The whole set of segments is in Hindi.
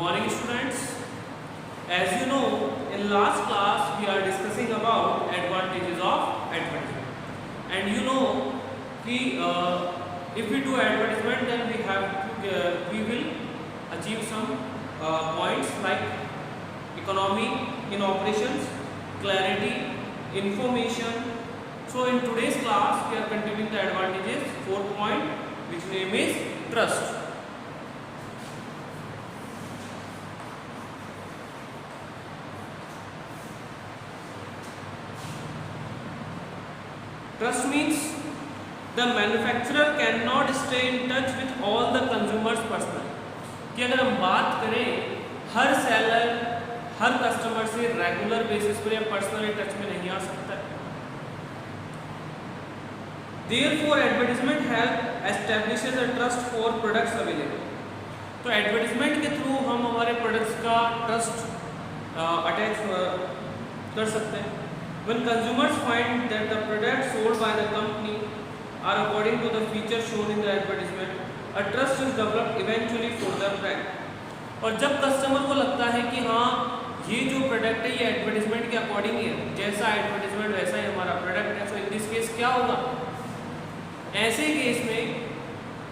morning students. As you know, in last class we are discussing about advantages of advertisement. And you know, if we do advertisement, then we will achieve some points like economy in operations, clarity, information. So in today's class we are continuing the advantages. Fourth point, which name is trust. Trust means the manufacturer cannot stay in touch with all the consumers personally. कि अगर हम बात करें, हर सेलर हर कस्टमर से रेगुलर बेसिस पर या पर्सनली टच में नहीं आ सकता है. Therefore, advertisement help establishes a trust for products available. तो एडवर्टीजमेंट के थ्रू हम हमारे प्रोडक्ट्स का ट्रस्ट अटैच कर सकते हैं. When consumers find that the products sold by the company are according to the features shown in the advertisement, a trust is developed eventually for the brand. और जब कस्टमर को लगता है कि हाँ ये जो प्रोडक्ट है ये एडवर्टीजमेंट के अकॉर्डिंग ही है, जैसा एडवर्टीजमेंट वैसा ही हमारा प्रोडक्ट है, तो इन दिस केस क्या होगा, ऐसे केस में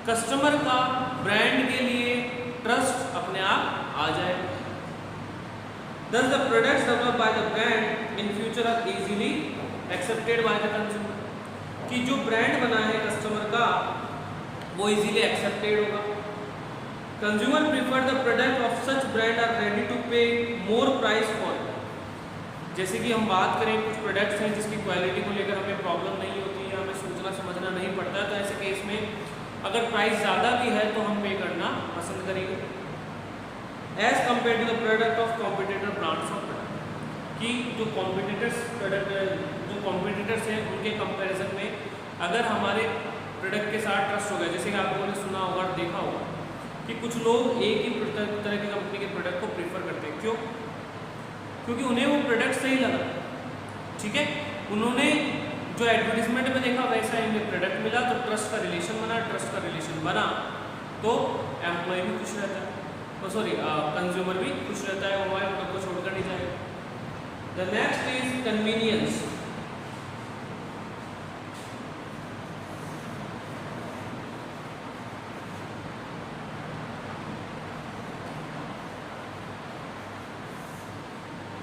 कस्टमर का ब्रांड के लिए ट्रस्ट अपने आप आ जाएगा. Thus the products developed by the brand in future are easily accepted by the consumer. कि जो ब्रांड बना है कस्टमर का वो इजीली एक्सेप्टेड होगा. Consumer prefer the product of such brand are ready to pay more price for. जैसे कि हम बात करें कुछ प्रोडक्ट्स हैं जिसकी क्वालिटी को लेकर हमें प्रॉब्लम नहीं होती है, हमें सोचना समझना नहीं पड़ता, तो ऐसे केस में अगर प्राइस ज़्यादा भी है तो हम पे करना पसंद करेंगे as compare to the product of competitor brands of product. कि जो कॉम्पिटिटर्स हैं उनके कंपैरिजन में अगर हमारे प्रोडक्ट के साथ ट्रस्ट होगा, जैसे कि आप लोगों ने सुना होगा और देखा होगा कि कुछ लोग एक ही तरह की कंपनी के प्रोडक्ट को प्रीफर करते हैं. क्यों? क्योंकि उन्हें वो प्रोडक्ट सही लगा. ठीक है, उन्होंने जो एडवर्टीजमेंट में देखा वैसा इन्हें प्रोडक्ट मिला, तो ट्रस्ट का रिलेशन बना. ट्रस्ट का रिलेशन बना तो एम्प्लॉय भी खुश रहता है, कंज्यूमर भी खुश रहता है, हमारे प्रोडक्ट को छोड़कर नहीं जाएगा. The next is convenience.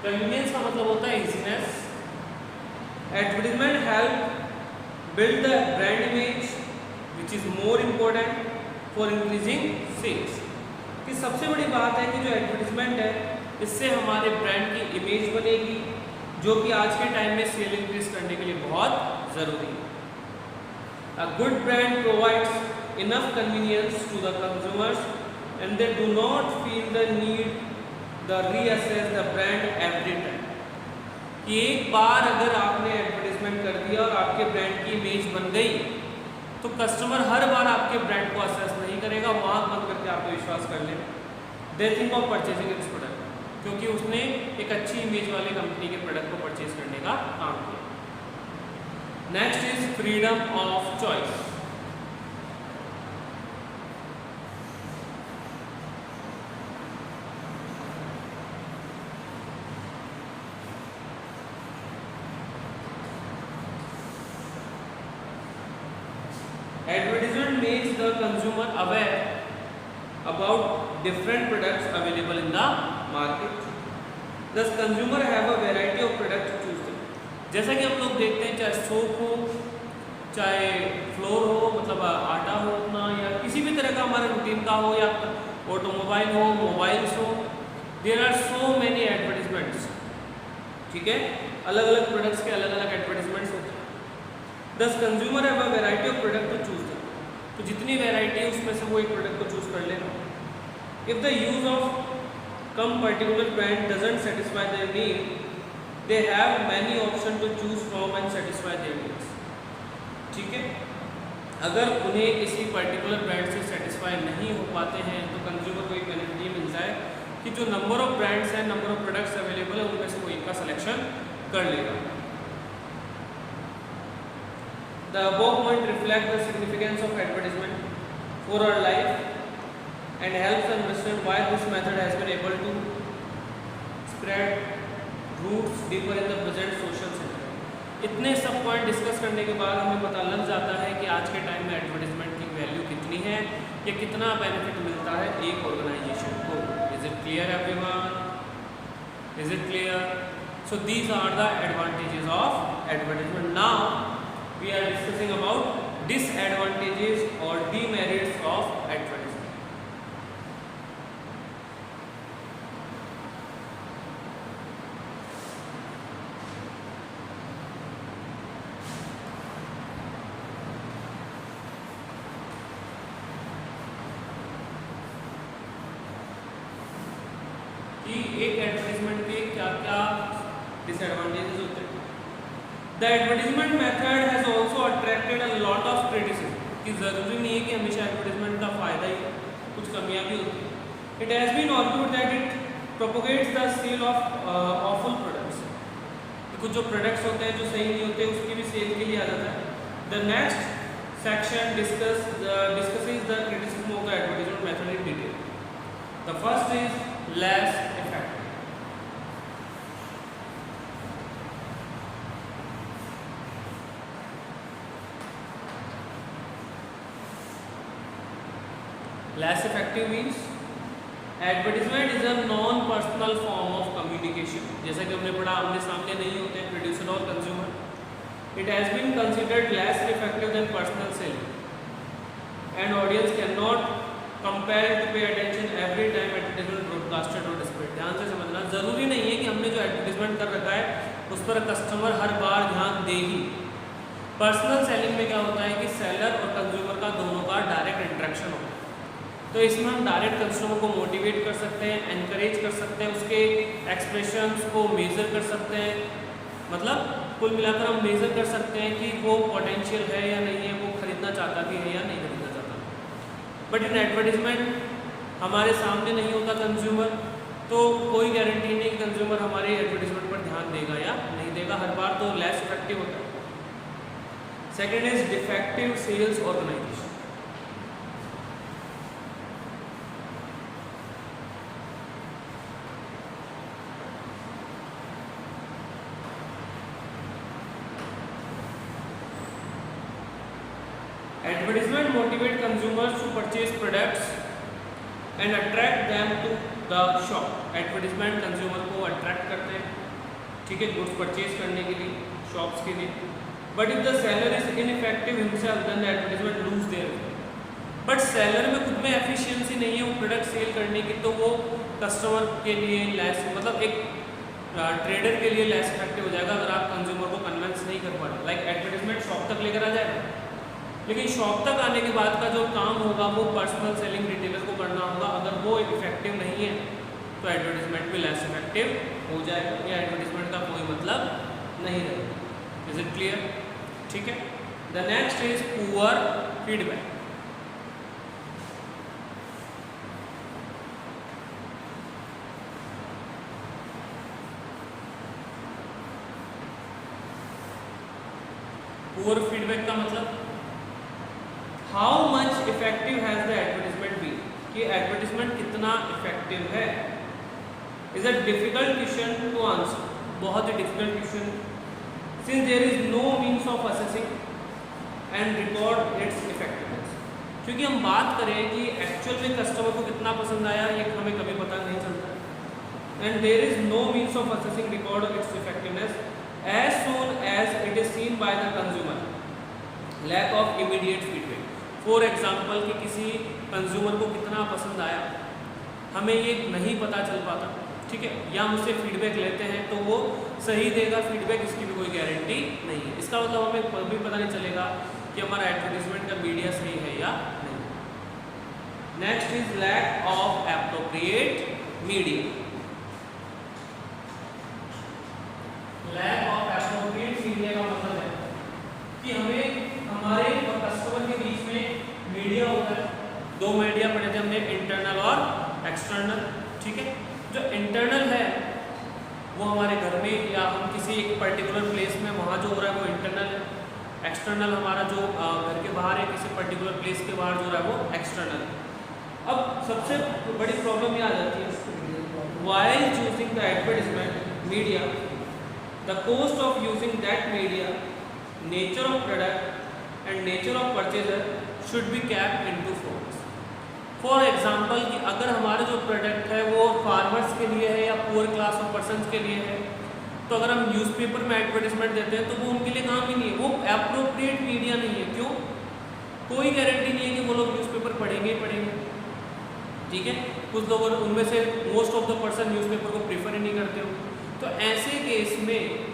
Convenience का मतलब होता है easiness. Advertisement help build the brand image which is more important for increasing sales. कि सबसे बड़ी बात है कि जो एडवर्टीजमेंट है इससे हमारे ब्रांड की इमेज बनेगी, जो कि आज के टाइम में सेल इंक्रीज करने के लिए बहुत ज़रूरी है. A good brand provides enough convenience to the consumers and they do not feel the need the reassess the brand every time. कि एक बार अगर आपने एडवर्टीजमेंट कर दिया और आपके ब्रांड की इमेज बन गई तो कस्टमर हर बार आपके ब्रांड को असेस नहीं करेगा, वहाँ बंद करके आपको विश्वास कर लेगा. They think of purchasing this product, क्योंकि उसने एक अच्छी इमेज वाली कंपनी के प्रोडक्ट को परचेज करने का काम किया. Next is freedom of choice. Advertisement makes the consumer aware about different products available in the market. Thus, consumer have a variety of products to choose from. जैसा कि हम लोग देखते हैं, चाहे सोप हो, चाहे फ्लोर हो, मतलब आटा हो अपना, या किसी भी तरह का हमारे रूटीन का हो, या ऑटोमोबाइल हो, मोबाइल्स हो, there are so many advertisements. ठीक है, अलग अलग प्रोडक्ट्स के अलग अलग एडवर्टीजमेंट्स होते हैं. Thus consumer have a variety of product to choose the. तो जितनी वैरायटी है उसमें से वो एक प्रोडक्ट को चूज कर लेगा. If the use of come particular brand doesn't satisfy their need, they have many option to choose from and satisfy their needs. ठीक है, अगर उन्हें किसी पर्टिकुलर ब्रांड से सेटिस्फाई नहीं हो पाते हैं तो कंज्यूमर को एक बेनिफिट ये मिलता है कि जो नंबर ऑफ ब्रांड्स हैं, नंबर ऑफ प्रोडक्ट्स अवेलेबल है, उनमें से कोई एक का सिलेक्शन कर लेगा. The above point reflect the significance of advertisement for our life and helps us understand why this method has been able roots deeper in the present social sector. इतने सब पॉइंट डिस्कस करने के बाद हमें पता लग जाता है कि आज के टाइम में एडवर्टीजमेंट की वैल्यू कितनी है, या कितना बेनिफिट मिलता है एक ऑर्गेनाइजेशन को। Is it clear everyone? Is it clear? So these are the advantages of advertisement. Now we are discussing about disadvantages or demerits of advertisement. कि एक एडवर्टीजमेंट के क्या क्या डिसएडवांटेजेस होते हैं। The advertisement method has also attracted a lot of criticism. कि ज़रूरी नहीं है कि हमेशा एडवर्टीजमेंट का फ़ायदा ही, कुछ कमियां भी होती हैं। It has been argued that it propagates the sale of awful products. कुछ जो प्रोडक्ट्स होते हैं जो सही नहीं होते उसकी भी सेल के लिए आ जाता है। The next section discusses the criticism of the advertisement method in detail. The first is less effective. Less effective means advertisement is a non-personal form of communication. जैसा कि हमने पढ़ा, आमने सामने नहीं होते हैं प्रोड्यूसर और consumer. It has been considered less effective than personal selling, and audience cannot compel to pay attention every time advertisement broadcasted or displayed. ध्यान से समझना, जरूरी नहीं है कि हमने जो एडवर्टीजमेंट कर रखा है उस पर कस्टमर हर बार ध्यान दे ही। पर्सनल सेलिंग में क्या होता है कि सेलर और कंज्यूमर का दोनों का डायरेक्ट इंटरेक्शन होता है, तो इसमें हम डायरेक्ट कंज्यूमर को मोटिवेट कर सकते हैं, एनकरेज कर सकते हैं, उसके एक्सप्रेशंस को मेज़र कर सकते हैं। मतलब कुल मिलाकर हम मेज़र कर सकते हैं कि वो पोटेंशियल है या नहीं है, वो खरीदना चाहता भी है या नहीं खरीदना चाहता। बट इन एडवर्टीजमेंट हमारे सामने नहीं होता कंज्यूमर, तो कोई गारंटी नहीं कि कंज्यूमर हमारे एडवर्टीजमेंट पर ध्यान देगा या नहीं देगा, हर बार तो लेस इफेक्टिव होता है। Second is defective sales organisation. Advertisement motivate consumers to purchase products and attract them to the shop. Advertisement consumer को attract करते हैं, ठीक है, goods purchase करने के लिए, shops के लिए. But if the seller is ineffective himself, then the advertisement lose their effect. But seller में खुद में efficiency नहीं है वो product sale करने की, तो वो customer के लिए less, मतलब एक ट्रेडर के लिए less effective हो जाएगा अगर आप consumer को convince नहीं कर पा रहे. Like advertisement shop तक लेकर आ जाएगा, लेकिन शॉप तक आने के बाद का जो काम होगा वो पर्सनल सेलिंग रिटेलर को करना होगा। अगर वो इफेक्टिव नहीं है तो एडवर्टीजमेंट भी लेस इफेक्टिव हो जाएगा, या एडवर्टीजमेंट का कोई मतलब नहीं रहेगा। Is it clear? ठीक है। The next is poor feedback. Poor feedback का मतलब how much effective has the advertisement been, कि एडवर्टीजमेंट कितना इफेक्टिव है। Is a difficult question to answer, बहुत ही difficult question, since there is no means of assessing and record its effectiveness. क्योंकि हम बात करें कि एक्चुअल में कस्टमर को कितना पसंद आया ये हमें कभी पता नहीं चलता, and there is no means of assessing record its effectiveness as soon as it is seen by the consumer, lack of immediate feedback. For example कि किसी कंज्यूमर को कितना पसंद आया हमें ये नहीं पता चल पाता, ठीक है, या हम उससे फीडबैक लेते हैं तो वो सही देगा फीडबैक, इसकी भी कोई गारंटी नहीं है। इसका मतलब हमें कभी पता नहीं चलेगा कि हमारा एडवर्टीजमेंट का मीडिया सही है या नहीं। Next is lack of appropriate media. Lack of appropriate media का मतलब है कि हमें हमारे और कस्टमर के बीच में मीडिया होता है। दो मीडिया पढ़े थे हमने, इंटरनल और एक्सटर्नल, ठीक है। जो इंटरनल है वो हमारे घर में या हम किसी एक पर्टिकुलर प्लेस में वहाँ जो हो रहा है वो इंटरनल है। एक्सटर्नल हमारा जो घर के बाहर है, किसी पर्टिकुलर प्लेस के बाहर जो हो रहा है वो एक्सटर्नल है। अब सबसे बड़ी प्रॉब्लम ये आ जाती है, while choosing the advertisement media the cost of using that media, nature of product and nature of purchaser should be kept into focus. For example कि अगर हमारा जो प्रोडक्ट है वो फार्मर्स के लिए है या पुअर क्लास ऑफ पर्सनस के लिए है, तो अगर हम न्यूज़पेपर में एडवर्टाइजमेंट देते हैं तो वो उनके लिए काम ही नहीं है, वो एप्रोप्रिएट मीडिया नहीं है। क्यों? कोई गारंटी नहीं है कि वो लोग न्यूज़पेपर पढ़ेंगे ही पढ़ेंगे। ठीक है, कुछ लोग उनमें से most of the person newspaper को प्रीफर ही नहीं करते हो, तो ऐसे केस में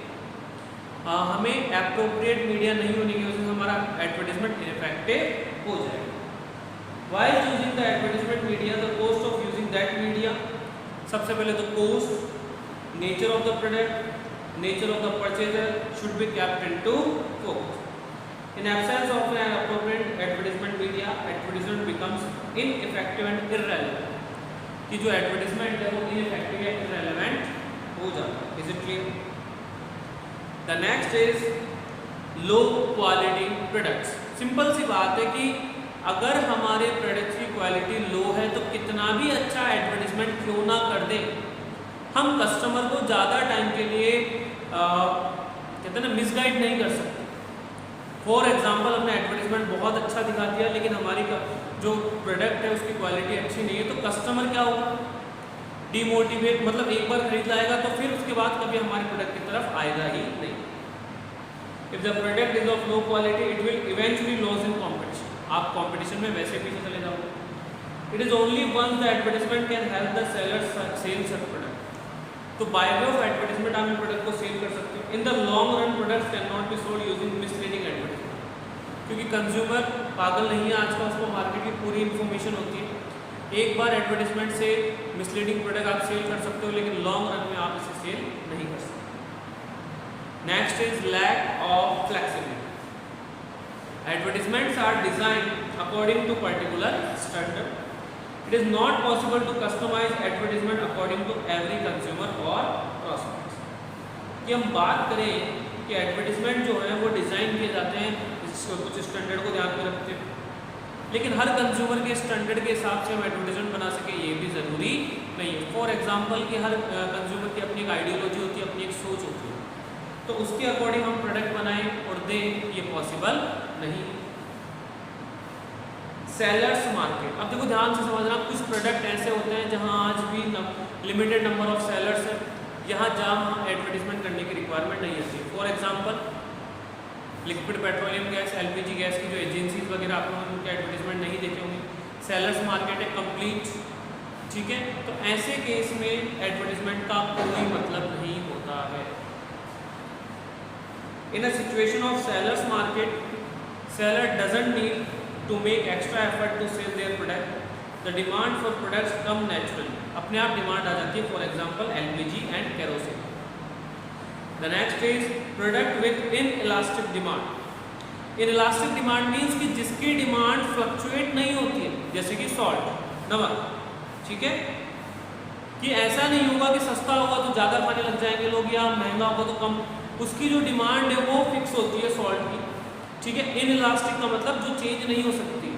हमें एप्रोप्रिएट मीडिया नहीं होने की वजह से हमारा एडवर्टाइजमेंट इनफेक्टिव हो जाएगा। While choosing the advertisement media, the cost of using that media, सबसे पहले तो cost, nature of the product, nature of the purchaser should be kept into focus. In absence of an appropriate advertisement media, advertisement becomes ineffective and irrelevant. कि जो advertisement है वो ineffective या irrelevant हो जाता है। Is it clear? The next is low quality products. Simple सी बात है कि अगर हमारे प्रोडक्ट की क्वालिटी लो है तो कितना भी अच्छा एडवर्टाइजमेंट क्यों ना कर दें, हम कस्टमर को ज़्यादा टाइम के लिए कहते हैं ना मिसगाइड नहीं कर सकते। फॉर एग्जांपल हमने एडवर्टाइजमेंट बहुत अच्छा दिखा दिया लेकिन हमारी जो प्रोडक्ट है उसकी क्वालिटी अच्छी नहीं है, तो कस्टमर क्या होगा? डिमोटिवेट, मतलब एक बार खरीद लाएगा तो फिर उसके बाद कभी हमारे प्रोडक्ट की तरफ आएगा ही नहीं। If the product is of low quality it will eventually loss in competition. आप कंपटीशन में वैसे पीछे चले जाओगे। It is only one the advertisement can help the sellers sell such product. तो बाय वे ऑफ एडवर्टाइजमेंट आप प्रोडक्ट को सेल कर सकते हो। In the long run products can not be sold using misleading advertisement, क्योंकि कंज्यूमर पागल नहीं है, आज का उसको मार्केट की पूरी इन्फॉर्मेशन होती है। एक बार एडवर्टाइजमेंट से मिसलीडिंग प्रोडक्ट आप सेल कर सकते हो लेकिन लॉन्ग रन में आप इसे सेल नहीं कर सकते। Next is lack of flexibility. Advertisements are designed according to particular standard. It is not possible to customize advertisement according to every consumer or prospects. कि हम बात करें कि एडवर्टीजमेंट जो है वो डिज़ाइन किए जाते हैं कुछ स्टैंडर्ड को ध्यान में रखते हैं, लेकिन हर कंज्यूमर के स्टैंडर्ड के हिसाब से हम एडवर्टीजमेंट बना सके ये भी ज़रूरी नहीं है। फॉर एग्जांपल कि हर कंज्यूमर की अपनी एक आइडियोलॉजी होती है, अपनी एक सोच होती है, तो उसके अकॉर्डिंग हम प्रोडक्ट बनाएं और दें, ये पॉसिबल नहीं। सेलर्स मार्केट, अब देखो ध्यान से समझना, कुछ प्रोडक्ट ऐसे होते हैं जहां आज भी लिमिटेड नंबर ऑफ सेलर्स है, यहाँ जहाँ एडवर्टीजमेंट करने की रिक्वायरमेंट नहीं होती। For example liquid petroleum gas, LPG gas की जो एजेंसीज वगैरह आप लोगों ने उनके एडवर्टीजमेंट नहीं देखे होंगे, सेलर्स मार्केट है कंप्लीट। ठीक है, तो ऐसे केस में एडवर्टीजमेंट का कोई मतलब नहीं होता है। In a situation of seller's market, seller doesn't need to make extra effort to sell their product. The demand for products come naturally. अपने आप डिमांड आ जाती है, for example LPG and kerosene. The next is product with inelastic demand. Inelastic demand means कि जिसकी डिमांड फ्लक्चुएट नहीं होती है, जैसे कि सॉल्ट, नमक। ठीक है, कि ऐसा नहीं होगा कि सस्ता होगा तो ज़्यादा खाने लग जाएंगे लोग या महंगा होगा तो कम, उसकी जो डिमांड है वो फिक्स होती है सॉल्ट की। ठीक है, इनइलास्टिक का मतलब जो चेंज नहीं हो सकती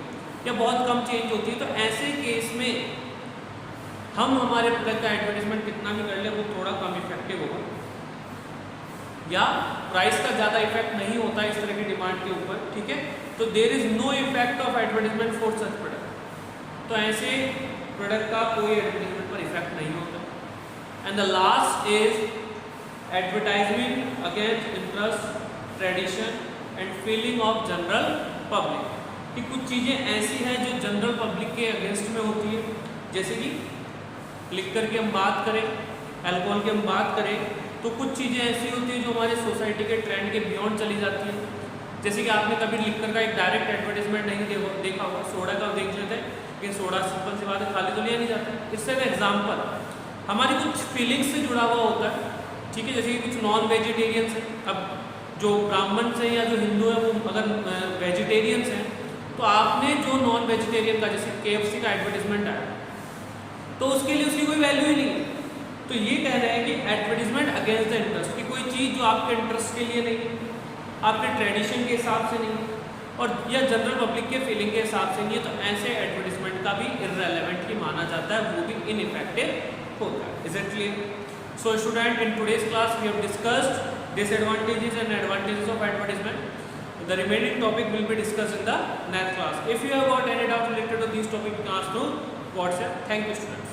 या बहुत कम चेंज होती है। तो ऐसे केस में हम हमारे प्रोडक्ट का एडवर्टीजमेंट कितना भी कर ले वो थोड़ा कम इफेक्टिव होगा या प्राइस का ज़्यादा इफेक्ट नहीं होता इस तरह की डिमांड के ऊपर। ठीक है, तो there is no effect of advertisement for such product. तो ऐसे प्रोडक्ट का कोई एडवर्टीजमेंट पर इफेक्ट नहीं होता। And the last is advertisement against interest, tradition and feeling of general public. कि कुछ चीज़ें ऐसी हैं जो जनरल पब्लिक के अगेंस्ट में होती है, जैसे कि लिकर की हम बात करें, अल्कोहल की हम बात करें, तो कुछ चीज़ें ऐसी होती हैं जो हमारे सोसाइटी के ट्रेंड के बियॉन्ड चली जाती हैं। जैसे कि आपने कभी लिकर का एक डायरेक्ट एडवर्टीजमेंट नहीं देखा होगा, सोडा का देख लेते हैं, लेकिन सोडा सिंपल सी बात है खाली तो लिया नहीं जाता। इससे एग्जाम्पल हमारी कुछ फीलिंग्स से जुड़ा हुआ होता है। ठीक है, जैसे कि कुछ नॉन वेजिटेरियंस हैं, अब जो ब्राह्मण हैं या जो हिंदू हैं वो अगर वेजिटेरियंस हैं, तो आपने जो नॉन वेजिटेरियन का जैसे KFC का एडवर्टीजमेंट आया तो उसके लिए उसकी कोई वैल्यू ही नहीं है। तो ये कह रहे हैं कि एडवर्टीजमेंट अगेंस्ट द इंटरेस्ट, की कोई चीज़ जो आपके इंटरेस्ट के लिए नहीं, आपके ट्रेडिशन के हिसाब से नहीं और या जनरल पब्लिक के फीलिंग के हिसाब से नहीं है, तो ऐसे एडवर्टीजमेंट का भी इररेलेवेंट ही माना जाता है, वो भी इनइफेक्टिव होता है। Is it clear? So student, in today's class we have discussed disadvantages and advantages of advertisement. The remaining topic will be discussed in the next class. If you have got any doubt related to these topics, you can ask through WhatsApp. Thank you, students.